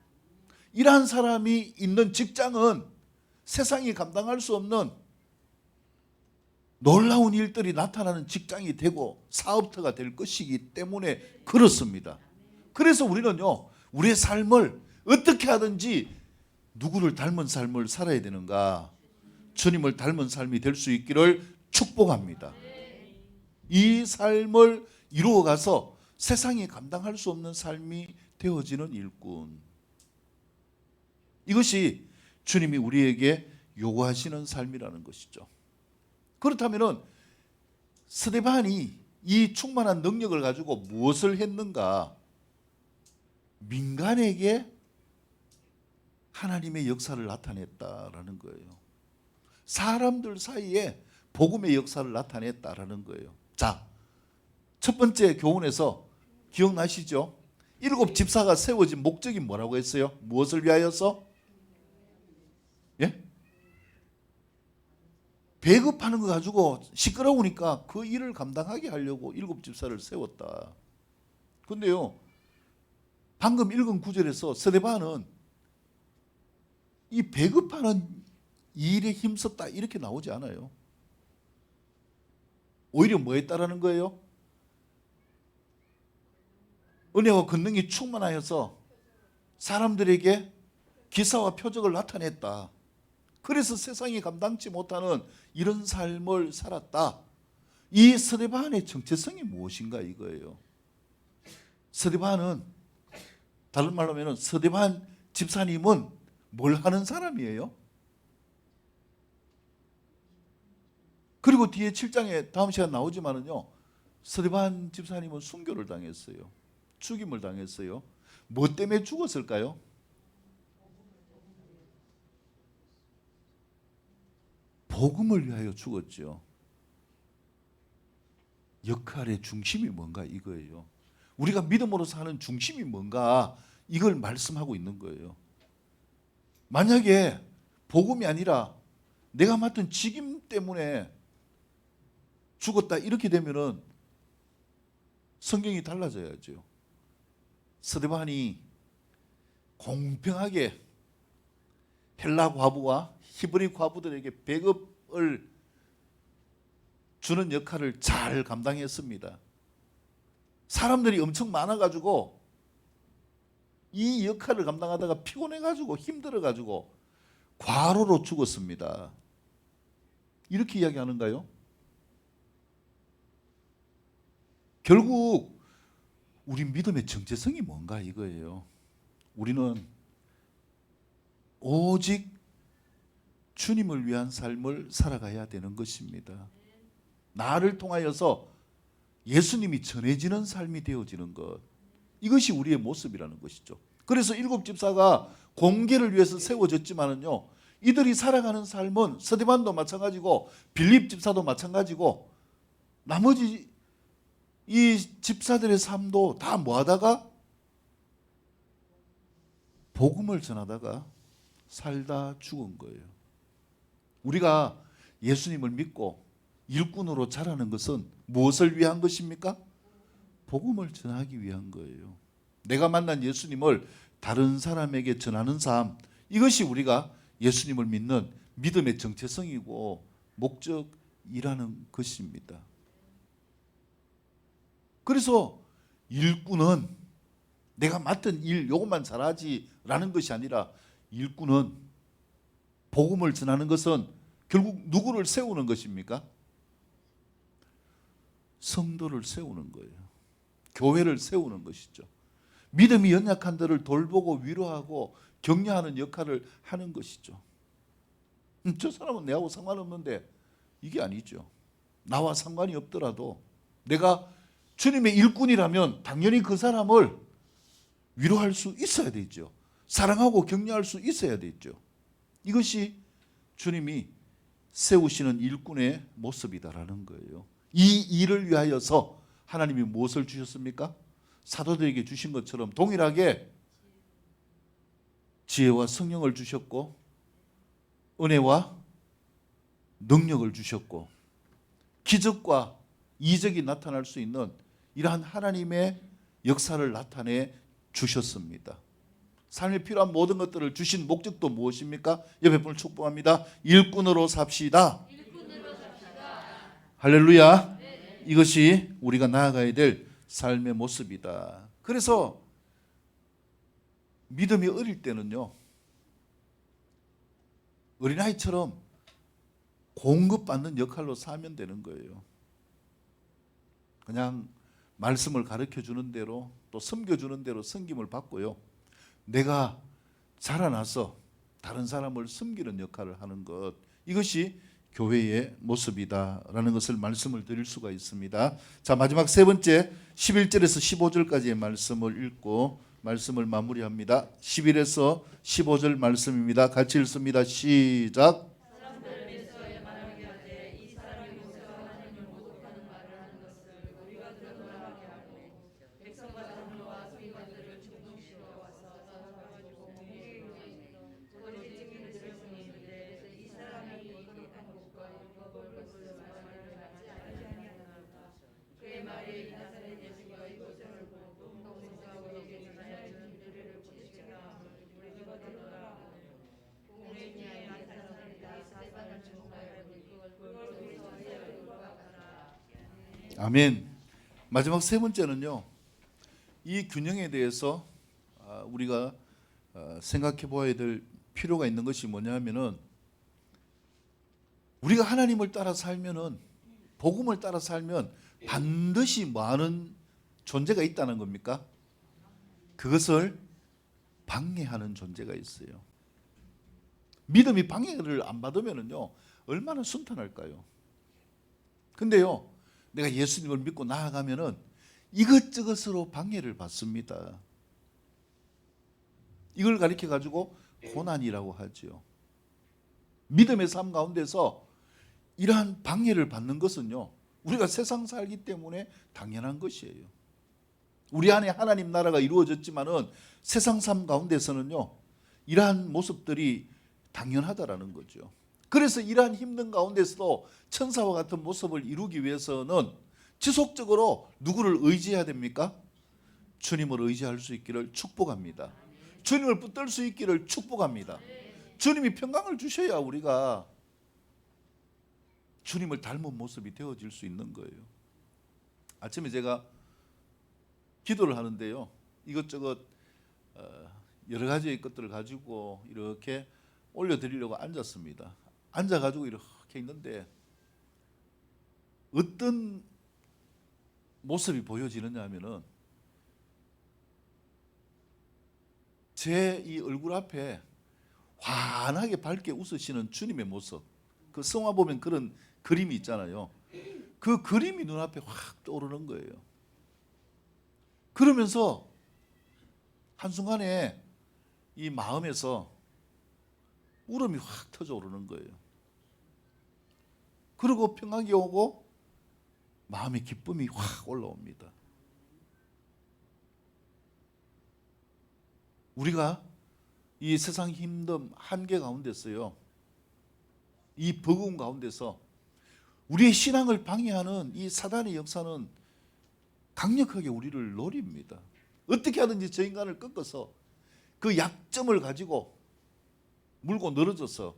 이러한 사람이 있는 직장은 세상이 감당할 수 없는 놀라운 일들이 나타나는 직장이 되고 사업터가 될 것이기 때문에 그렇습니다. 그래서 우리는요, 우리의 삶을 어떻게 하든지 누구를 닮은 삶을 살아야 되는가? 주님을 닮은 삶이 될 수 있기를 축복합니다. 이 삶을 이루어가서 세상이 감당할 수 없는 삶이 되어지는 일꾼. 이것이 주님이 우리에게 요구하시는 삶이라는 것이죠. 그렇다면 스데반이 이 충만한 능력을 가지고 무엇을 했는가? 민간에게 하나님의 역사를 나타냈다라는 거예요. 사람들 사이에 복음의 역사를 나타냈다라는 거예요. 자, 첫 번째 교훈에서 기억나시죠? 7 집사가 세워진 목적이 뭐라고 했어요? 무엇을 위하여서? 예? 배급하는 거 가지고 시끄러우니까 그 일을 감당하게 하려고 7 집사를 세웠다. 근데요, 방금 읽은 구절에서 스데반은 이 배급하는 일에 힘썼다 이렇게 나오지 않아요. 오히려 뭐 했다라는 거예요? 은혜와 권능이 충만하여서 사람들에게 기사와 표적을 나타냈다. 그래서 세상이 감당치 못하는 이런 삶을 살았다. 이 스데반의 정체성이 무엇인가 이거예요. 스데반은 다른 말로 하면 스데반 집사님은 뭘 하는 사람이에요? 그리고 뒤에 7장에 다음 시간 나오지만은요, 스데반 집사님은 순교를 당했어요. 죽임을 당했어요. 뭐 때문에 죽었을까요? 복음을 위하여 죽었죠. 역할의 중심이 뭔가 이거예요. 우리가 믿음으로 사는 중심이 뭔가 이걸 말씀하고 있는 거예요. 만약에 복음이 아니라 내가 맡은 직임 때문에 죽었다 이렇게 되면은 성경이 달라져야죠. 스데반이 공평하게 헬라 과부와 히브리 과부들에게 배급을 주는 역할을 잘 감당했습니다. 사람들이 엄청 많아가지고 이 역할을 감당하다가 피곤해가지고 힘들어가지고 과로로 죽었습니다. 이렇게 이야기하는가요? 결국 우리 믿음의 정체성이 뭔가 이거예요. 우리는 오직 주님을 위한 삶을 살아가야 되는 것입니다. 나를 통하여서 예수님이 전해지는 삶이 되어지는 것, 이것이 우리의 모습이라는 것이죠. 그래서 7 집사가 공개를 위해서 세워졌지만은요, 이들이 살아가는 삶은 스데반도 마찬가지고 빌립 집사도 마찬가지고 나머지 이 집사들의 삶도 다 뭐하다가 복음을 전하다가 살다 죽은 거예요. 우리가 예수님을 믿고 일꾼으로 자라는 것은 무엇을 위한 것입니까? 복음을 전하기 위한 거예요. 내가 만난 예수님을 다른 사람에게 전하는 삶, 이것이 우리가 예수님을 믿는 믿음의 정체성이고 목적이라는 것입니다. 그래서 일꾼은 내가 맡은 일 요것만 잘하지라는 것이 아니라, 일꾼은 복음을 전하는 것은 결국 누구를 세우는 것입니까? 성도를 세우는 거예요. 교회를 세우는 것이죠. 믿음이 연약한 자를 돌보고 위로하고 격려하는 역할을 하는 것이죠. 저 사람은 내하고 상관없는데, 이게 아니죠. 나와 상관이 없더라도 내가 주님의 일꾼이라면 당연히 그 사람을 위로할 수 있어야 되죠. 사랑하고 격려할 수 있어야 되죠. 이것이 주님이 세우시는 일꾼의 모습이다라는 거예요. 이 일을 위하여서 하나님이 무엇을 주셨습니까? 사도들에게 주신 것처럼 동일하게 지혜와 성령을 주셨고, 은혜와 능력을 주셨고, 기적과 이적이 나타날 수 있는 이러한 하나님의 역사를 나타내 주셨습니다. 삶에 필요한 모든 것들을 주신 목적도 무엇입니까? 옆에 분을 축복합니다. 일꾼으로 삽시다. 할렐루야. 이것이 우리가 나아가야 될 삶의 모습이다. 그래서 믿음이 어릴 때는요, 어린아이처럼 공급받는 역할로 살면 되는 거예요. 그냥 말씀을 가르쳐 주는 대로, 또 섬겨주는 대로 섬김을 받고요, 내가 자라나서 다른 사람을 섬기는 역할을 하는 것, 이것이 교회의 모습이다라는 것을 말씀을 드릴 수가 있습니다. 자, 마지막 세 번째 11절에서 15절까지의 말씀을 읽고 말씀을 마무리합니다. 11에서 15절 말씀입니다. 같이 읽습니다. 시작. 아멘. 마지막 세 번째는요, 이 균형에 대해서 우리가 생각해 보아야 될 필요가 있는 것이 뭐냐면은, 우리가 하나님을 따라 살면은, 복음을 따라 살면 반드시 뭐 하는 존재가 있다는 겁니까? 그것을 방해하는 존재가 있어요. 믿음이 방해를 안 받으면요 얼마나 순탄할까요? 근데요 내가 예수님을 믿고 나아가면은 이것저것으로 방해를 받습니다. 이걸 가리켜 가지고 고난이라고 하지요. 믿음의 삶 가운데서 이러한 방해를 받는 것은요 우리가 세상 살기 때문에 당연한 것이에요. 우리 안에 하나님 나라가 이루어졌지만은 세상 삶 가운데서는요 이러한 모습들이 당연하다라는 거죠. 그래서 이러한 힘든 가운데서도 천사와 같은 모습을 이루기 위해서는 지속적으로 누구를 의지해야 됩니까? 주님을 의지할 수 있기를 축복합니다. 주님을 붙들 수 있기를 축복합니다. 주님이 평강을 주셔야 우리가 주님을 닮은 모습이 되어질 수 있는 거예요. 아침에 제가 기도를 하는데요 이것저것 여러 가지의 것들을 가지고 이렇게 올려드리려고 앉았습니다. 앉아가지고 이렇게 있는데 어떤 모습이 보여지느냐 하면은 제 이 얼굴 앞에 환하게 밝게 웃으시는 주님의 모습, 그 성화 보면 그런 그림이 있잖아요. 그 그림이 눈앞에 확 떠오르는 거예요. 그러면서 한순간에 이 마음에서 울음이 확 터져 오르는 거예요. 그리고 평강이 오고 마음의 기쁨이 확 올라옵니다. 우리가 이 세상 힘듦 한계 가운데서요 이 버거움 가운데서 우리의 신앙을 방해하는 이 사단의 역사는 강력하게 우리를 노립니다. 어떻게 하든지 저 인간을 꺾어서 그 약점을 가지고 물고 늘어져서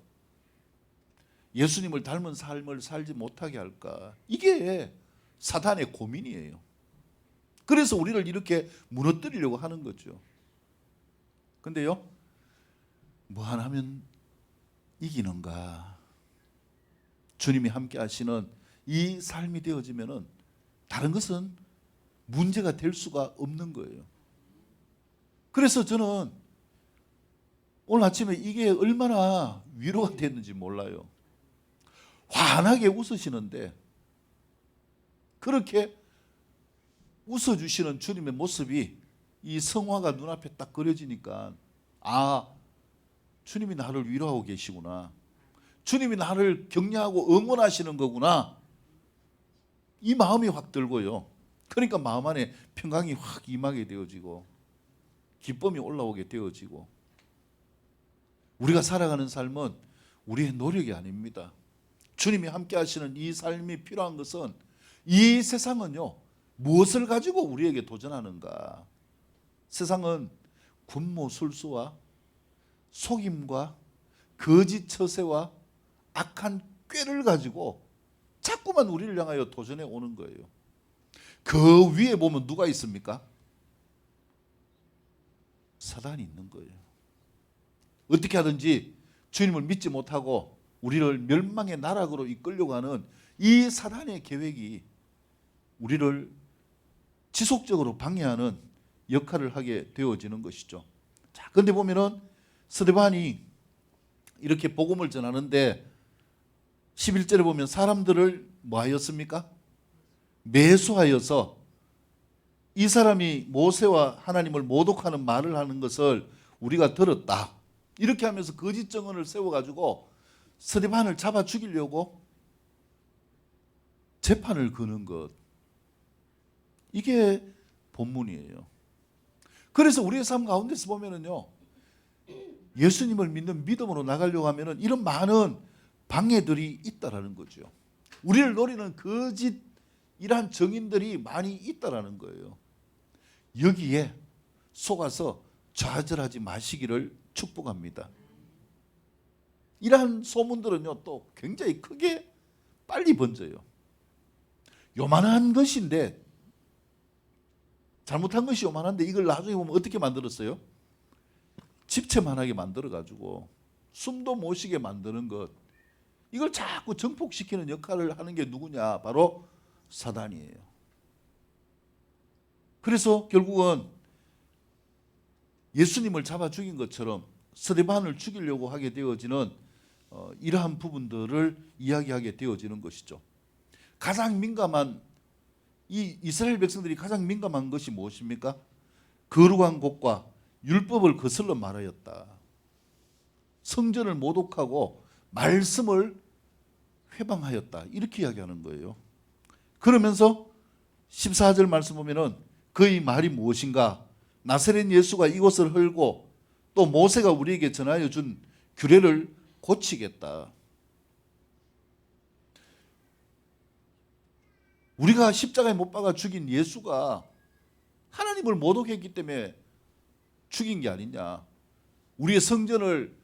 예수님을 닮은 삶을 살지 못하게 할까. 이게 사단의 고민이에요. 그래서 우리를 이렇게 무너뜨리려고 하는 거죠. 근데요 뭐 하나 하면 이기는가. 주님이 함께 하시는 이 삶이 되어지면은 다른 것은 문제가 될 수가 없는 거예요. 그래서 저는 오늘 아침에 이게 얼마나 위로가 됐는지 몰라요. 환하게 웃으시는데 그렇게 웃어주시는 주님의 모습이 이 성화가 눈앞에 딱 그려지니까 아, 주님이 나를 위로하고 계시구나. 주님이 나를 격려하고 응원하시는 거구나. 이 마음이 확 들고요. 그러니까 마음 안에 평강이 확 임하게 되어지고 기쁨이 올라오게 되어지고 우리가 살아가는 삶은 우리의 노력이 아닙니다. 주님이 함께 하시는 이 삶이 필요한 것은 이 세상은요 무엇을 가지고 우리에게 도전하는가. 세상은 군모술수와 속임과 거짓 처세와 악한 꾀를 가지고 자꾸만 우리를 향하여 도전해 오는 거예요. 그 위에 보면 누가 있습니까? 사단이 있는 거예요. 어떻게 하든지 주님을 믿지 못하고 우리를 멸망의 나락으로 이끌려고 하는 이 사단의 계획이 우리를 지속적으로 방해하는 역할을 하게 되어지는 것이죠. 자, 그런데 보면은 스데반이 이렇게 복음을 전하는데 11절에 보면 사람들을 뭐 하였습니까? 매수하여서 이 사람이 모세와 하나님을 모독하는 말을 하는 것을 우리가 들었다. 이렇게 하면서 거짓 증언을 세워가지고 스데반을 잡아 죽이려고 재판을 거는 것. 이게 본문이에요. 그래서 우리의 삶 가운데서 보면은요, 예수님을 믿는 믿음으로 나가려고 하면은 이런 많은 방해들이 있다라는 거죠. 우리를 노리는 거짓 이러한 정인들이 많이 있다라는 거예요. 여기에 속아서 좌절하지 마시기를 축복합니다. 이러한 소문들은요 또 굉장히 크게 빨리 번져요. 요만한 것인데 잘못한 것이 요만한데 이걸 나중에 보면 어떻게 만들었어요? 집채만하게 만들어가지고 숨도 못 쉬게 만드는 것. 이걸 자꾸 정폭시키는 역할을 하는 게 누구냐? 바로 사단이에요. 그래서 결국은 예수님을 잡아 죽인 것처럼 스데반을 죽이려고 하게 되어지는 이러한 부분들을 이야기하게 되어지는 것이죠. 가장 민감한 이 이스라엘 백성들이 가장 민감한 것이 무엇입니까? 거룩한 곳과 율법을 거슬러 말하였다. 성전을 모독하고 말씀을 회방하였다. 이렇게 이야기하는 거예요. 그러면서 14절 말씀 보면은 그의 말이 무엇인가? 나사렛 예수가 이곳을 헐고 또 모세가 우리에게 전하여 준 규례를 고치겠다. 우리가 십자가에 못 박아 죽인 예수가 하나님을 모독했기 때문에 죽인 게 아니냐. 우리의 성전을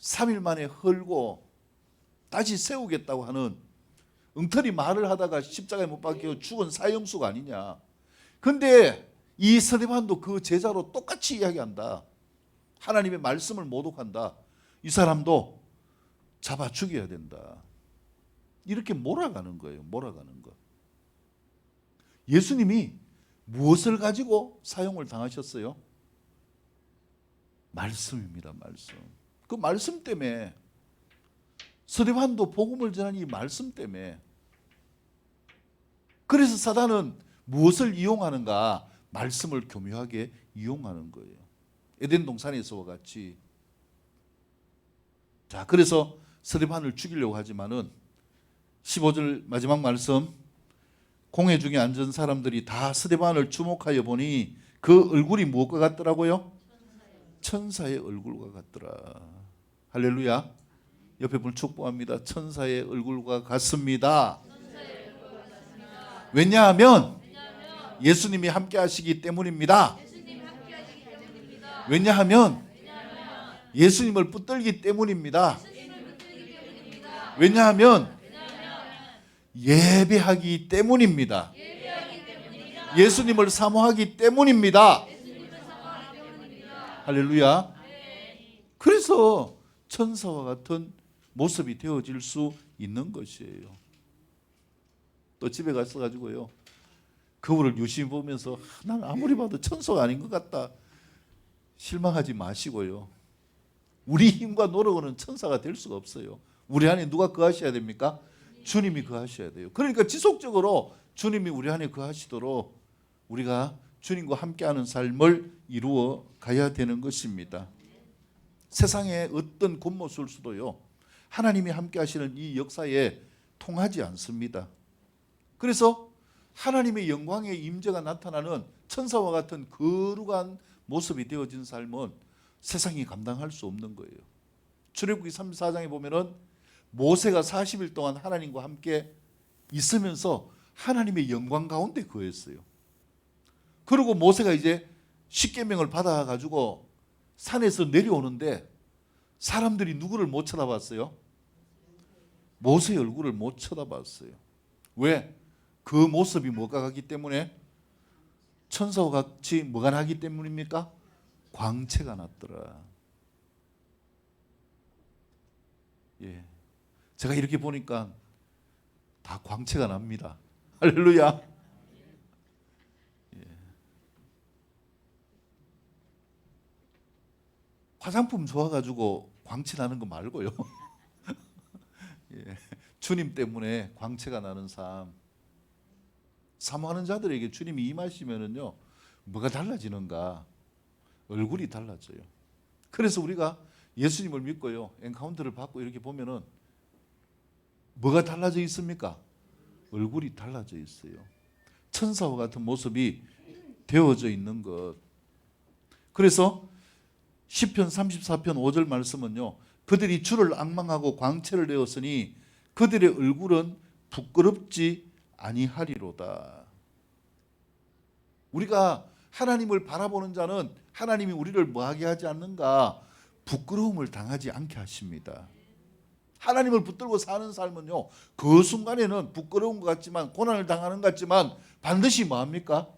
3일 만에 헐고 다시 세우겠다고 하는 엉터리 말을 하다가 십자가에 못 박혀 죽은 사형수가 아니냐. 근데 이 스데반도 그 제자로 똑같이 이야기한다. 하나님의 말씀을 모독한다. 이 사람도 잡아 죽여야 된다. 이렇게 몰아가는 거예요. 몰아가는 거. 예수님이 무엇을 가지고 사형을 당하셨어요? 말씀입니다. 말씀. 그 말씀 때문에 스데반도 복음을 전한 이 말씀 때문에. 그래서 사단은 무엇을 이용하는가? 말씀을 교묘하게 이용하는 거예요. 에덴 동산에서와 같이. 자, 그래서 스데반을 죽이려고 하지만은 15절 마지막 말씀, 공회 중에 앉은 사람들이 다 스데반을 주목하여 보니 그 얼굴이 무엇과 같더라고요? 천사의 얼굴과 같더라. 할렐루야. 옆에 분 축복합니다. 천사의 얼굴과 같습니다. 왜냐하면 예수님이 함께 하시기 때문입니다. 왜냐하면 예수님을 붙들기 때문입니다. 왜냐하면 예배하기 때문입니다. 예수님을 사모하기 때문입니다. 할렐루야. 그래서 천사와 같은 모습이 되어질 수 있는 것이에요. 또 집에 가서 가지고요, 거울을 유심히 보면서 난 아무리 봐도 천사가 아닌 것 같다, 실망하지 마시고요. 우리 힘과 노력으로는 천사가 될 수가 없어요. 우리 안에 누가 거하셔야 됩니까? 주님이 거하셔야 돼요. 그러니까 지속적으로 주님이 우리 안에 거하시도록 우리가 주님과 함께하는 삶을 이루어 가야 되는 것입니다. 세상의 어떤 겉모술수도요, 하나님이 함께하시는 이 역사에 통하지 않습니다. 그래서 하나님의 영광의 임재가 나타나는 천사와 같은 거룩한 모습이 되어진 삶은 세상이 감당할 수 없는 거예요. 출애굽기 34장에 보면은 모세가 40일 동안 하나님과 함께 있으면서 하나님의 영광 가운데 거했어요. 그리고 모세가 이제 십계명을 받아가지고 산에서 내려오는데 사람들이 누구를 못 쳐다봤어요? 모세의 얼굴을 못 쳐다봤어요. 왜? 그 모습이 뭐가 가기 때문에? 천사와 같이 뭐가 나기 때문입니까? 광채가 났더라. 예, 제가 이렇게 보니까 다 광채가 납니다. 할렐루야. 예. 화장품 좋아가지고 광채 나는 거 말고요. 예. 주님 때문에 광채가 나는 삶. 사모하는 자들에게 주님이 임하시면은요, 뭐가 달라지는가? 얼굴이 달라져요. 그래서 우리가 예수님을 믿고요, 엔카운터를 받고 이렇게 보면은 뭐가 달라져 있습니까? 얼굴이 달라져 있어요. 천사와 같은 모습이 되어져 있는 것. 그래서 시편 34편 5절 말씀은요, 그들이 주를 앙망하고 광채를 내었으니 그들의 얼굴은 부끄럽지 아니하리로다. 우리가 하나님을 바라보는 자는 하나님이 우리를 뭐하게 하지 않는가? 부끄러움을 당하지 않게 하십니다. 하나님을 붙들고 사는 삶은요, 그 순간에는 부끄러운 것 같지만, 고난을 당하는 것 같지만 반드시 뭐합니까?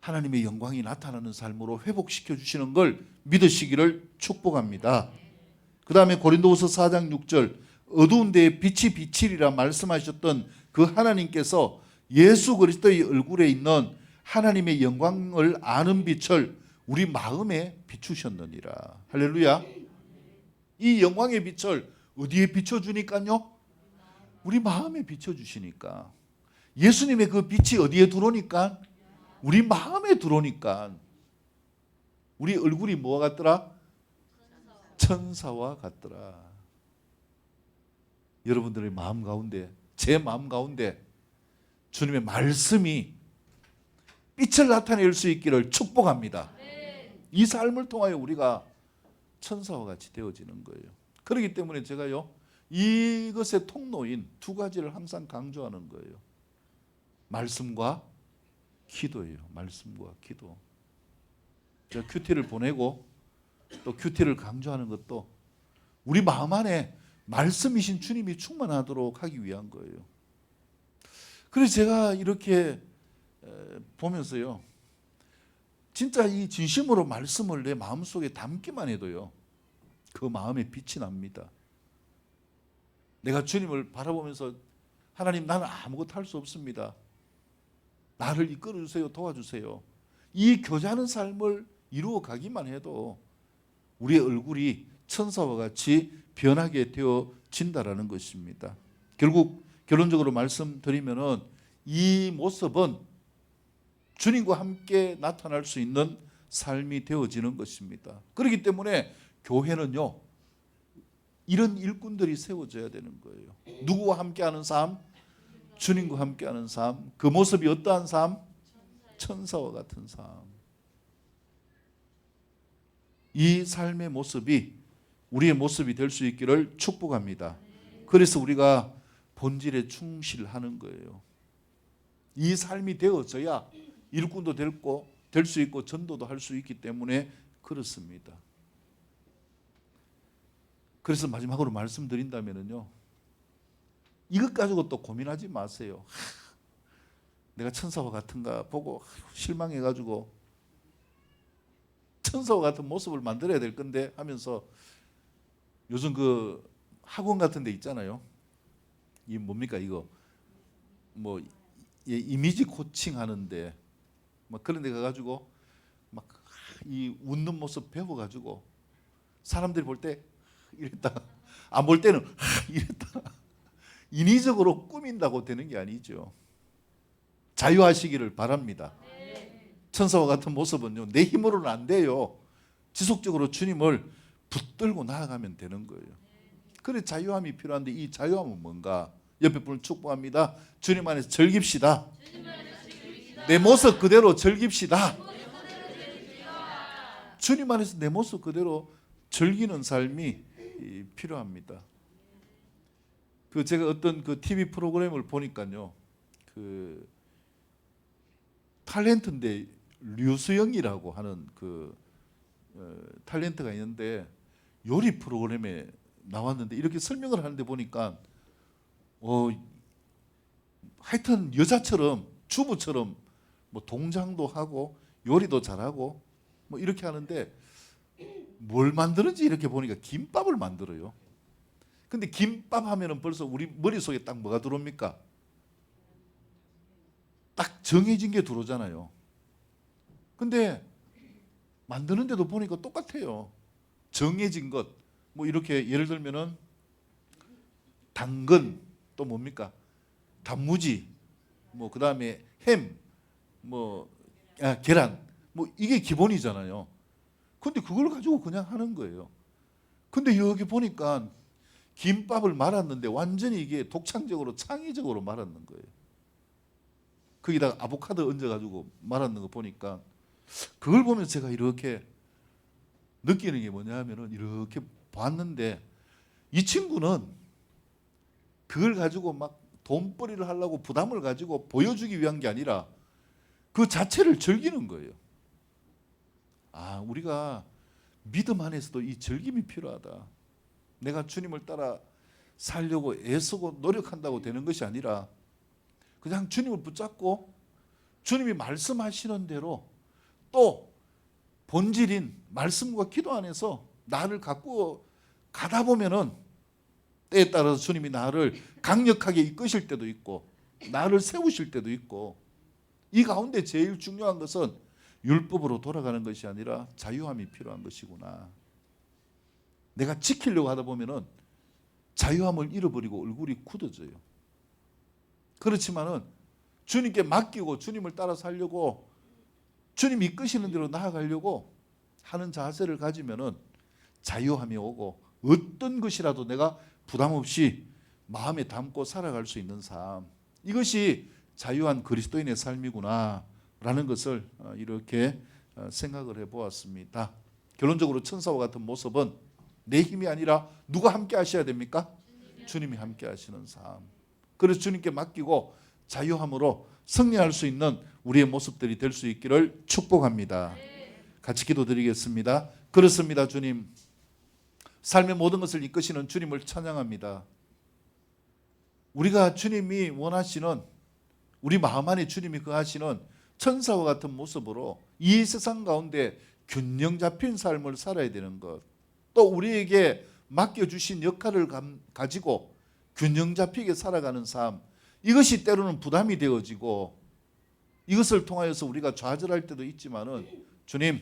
하나님의 영광이 나타나는 삶으로 회복시켜 주시는 걸 믿으시기를 축복합니다. 그 다음에 고린도후서 4장 6절, 어두운 데에 빛이 비치리라 말씀하셨던 그 하나님께서 예수 그리스도의 얼굴에 있는 하나님의 영광을 아는 빛을 우리 마음에 비추셨느니라. 할렐루야. 이 영광의 빛을 어디에 비춰주니까요? 우리 마음에 비춰주시니까. 예수님의 그 빛이 어디에 들어오니까? 우리 마음에 들어오니까. 우리 얼굴이 뭐와 같더라? 천사와 같더라. 여러분들의 마음 가운데, 제 마음 가운데 주님의 말씀이 빛을 나타낼 수 있기를 축복합니다. 이 삶을 통하여 우리가 천사와 같이 되어지는 거예요. 그렇기 때문에 제가요, 이것의 통로인 두 가지를 항상 강조하는 거예요. 말씀과 기도예요. 말씀과 기도. 제가 큐티를 보내고 또 큐티를 강조하는 것도 우리 마음 안에 말씀이신 주님이 충만하도록 하기 위한 거예요. 그래서 제가 이렇게 보면서요, 진짜 이 진심으로 말씀을 내 마음속에 담기만 해도요, 그 마음에 빛이 납니다. 내가 주님을 바라보면서 하나님, 나는 아무것도 할 수 없습니다. 나를 이끌어 주세요. 도와주세요. 이 교제하는 삶을 이루어 가기만 해도 우리의 얼굴이 천사와 같이 변하게 되어진다라는 것입니다. 결국 결론적으로 말씀드리면은 이 모습은 주님과 함께 나타날 수 있는 삶이 되어지는 것입니다. 그렇기 때문에 교회는요, 이런 일꾼들이 세워져야 되는 거예요. 누구와 함께하는 삶? 주님과 함께하는 삶. 그 모습이 어떠한 삶? 천사와 같은 삶. 이 삶의 모습이 우리의 모습이 될 수 있기를 축복합니다. 그래서 우리가 본질에 충실하는 거예요. 이 삶이 되어져야 일꾼도 될 수 있고 전도도 할 수 있기 때문에 그렇습니다. 그래서 마지막으로 말씀드린다면요, 이것 가지고 또 고민하지 마세요. 내가 천사와 같은가 보고 실망해가지고 천사와 같은 모습을 만들어야 될 건데 하면서 요즘 그 학원 같은 데 있잖아요. 이 뭡니까 이거 뭐 이미지 코칭 하는데 막 그런 데 가가지고 막 이 웃는 모습 배워가지고 사람들이 볼 때 이랬다, 안 볼 때는 이랬다. 인위적으로 꾸민다고 되는 게 아니죠. 자유하시기를 바랍니다. 천사와 같은 모습은요, 내 힘으로는 안 돼요. 지속적으로 주님을 붙들고 나아가면 되는 거예요. 그래 자유함이 필요한데 이 자유함은 뭔가? 옆에 분을 축복합니다. 주님 안에서 즐깁시다. 내 모습 그대로 즐깁시다. 주님 안에서 내 모습 그대로 즐기는 삶이 필요합니다. 그 제가 어떤 그 TV 프로그램을 보니까요, 그 탤런트인데 류수영이라고 하는 그 탤런트가 있는데 요리 프로그램에 나왔는데 이렇게 설명을 하는데 보니까 하여튼 여자처럼 주부처럼 뭐 동장도 하고 요리도 잘하고 뭐 이렇게 하는데 뭘 만드는지 이렇게 보니까 김밥을 만들어요. 근데 김밥 하면은 벌써 우리 머릿속에 딱 뭐가 들어옵니까? 딱 정해진 게 들어오잖아요. 근데 만드는데도 보니까 똑같아요. 정해진 것. 뭐 이렇게 예를 들면은 당근, 또 뭡니까? 단무지, 뭐 그다음에 햄, 뭐 계란, 뭐 이게 기본이잖아요. 근데 그걸 가지고 그냥 하는 거예요. 근데 여기 보니까 김밥을 말았는데 완전히 이게 독창적으로 창의적으로 말았는 거예요. 거기다가 아보카도 얹어가지고 말았는 거 보니까 그걸 보면서 제가 이렇게 느끼는 게 뭐냐 하면은 이렇게 봤는데 이 친구는 그걸 가지고 막 돈벌이를 하려고 부담을 가지고 보여주기 위한 게 아니라 그 자체를 즐기는 거예요. 아, 우리가 믿음 안에서도 이 즐김이 필요하다. 내가 주님을 따라 살려고 애쓰고 노력한다고 되는 것이 아니라 그냥 주님을 붙잡고 주님이 말씀하시는 대로 또 본질인 말씀과 기도 안에서 나를 갖고 가다 보면은 때에 따라서 주님이 나를 강력하게 이끄실 때도 있고 나를 세우실 때도 있고 이 가운데 제일 중요한 것은 율법으로 돌아가는 것이 아니라 자유함이 필요한 것이구나. 내가 지키려고 하다 보면은 자유함을 잃어버리고 얼굴이 굳어져요. 그렇지만은 주님께 맡기고 주님을 따라 살려고 주님이 이끄시는 대로 나아가려고 하는 자세를 가지면은 자유함이 오고 어떤 것이라도 내가 부담 없이 마음에 담고 살아갈 수 있는 삶, 이것이 자유한 그리스도인의 삶이구나 라는 것을 이렇게 생각을 해보았습니다. 결론적으로 천사와 같은 모습은 내 힘이 아니라 누가 함께 하셔야 됩니까? 주님이 함께 하시는 삶. 그래서 주님께 맡기고 자유함으로 승리할 수 있는 우리의 모습들이 될 수 있기를 축복합니다. 같이 기도드리겠습니다. 그렇습니다. 주님, 삶의 모든 것을 이끄시는 주님을 찬양합니다. 우리가 주님이 원하시는, 우리 마음 안에 주님이 거하시는 천사와 같은 모습으로 이 세상 가운데 균형 잡힌 삶을 살아야 되는 것, 또 우리에게 맡겨주신 역할을 가지고 균형 잡히게 살아가는 삶, 이것이 때로는 부담이 되어지고 이것을 통하여서 우리가 좌절할 때도 있지만은, 주님,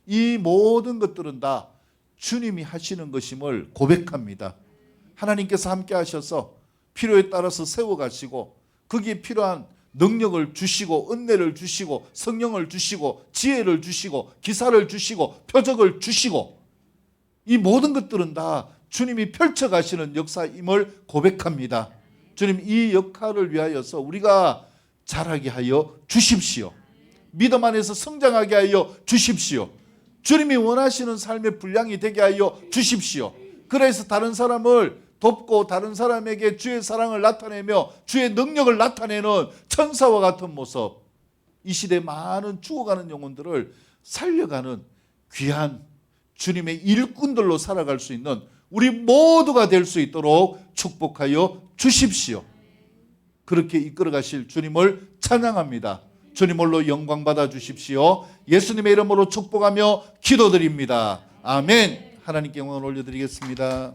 이 모든 것들은 다 주님이 하시는 것임을 고백합니다. 하나님께서 함께 하셔서 필요에 따라서 세워가시고 거기에 필요한 능력을 주시고 은혜를 주시고 성령을 주시고 지혜를 주시고 기사를 주시고 표적을 주시고, 이 모든 것들은 다 주님이 펼쳐가시는 역사임을 고백합니다. 주님, 이 역할을 위하여서 우리가 자라게 하여 주십시오. 믿음 안에서 성장하게 하여 주십시오. 주님이 원하시는 삶의 분량이 되게 하여 주십시오. 그래서 다른 사람을 돕고 다른 사람에게 주의 사랑을 나타내며 주의 능력을 나타내는 천사와 같은 모습, 이 시대 많은 죽어가는 영혼들을 살려가는 귀한 주님의 일꾼들로 살아갈 수 있는 우리 모두가 될 수 있도록 축복하여 주십시오. 그렇게 이끌어 가실 주님을 찬양합니다. 주님 홀로 영광 받아 주십시오. 예수님의 이름으로 축복하며 기도드립니다. 아멘. 하나님께 영광을 올려드리겠습니다.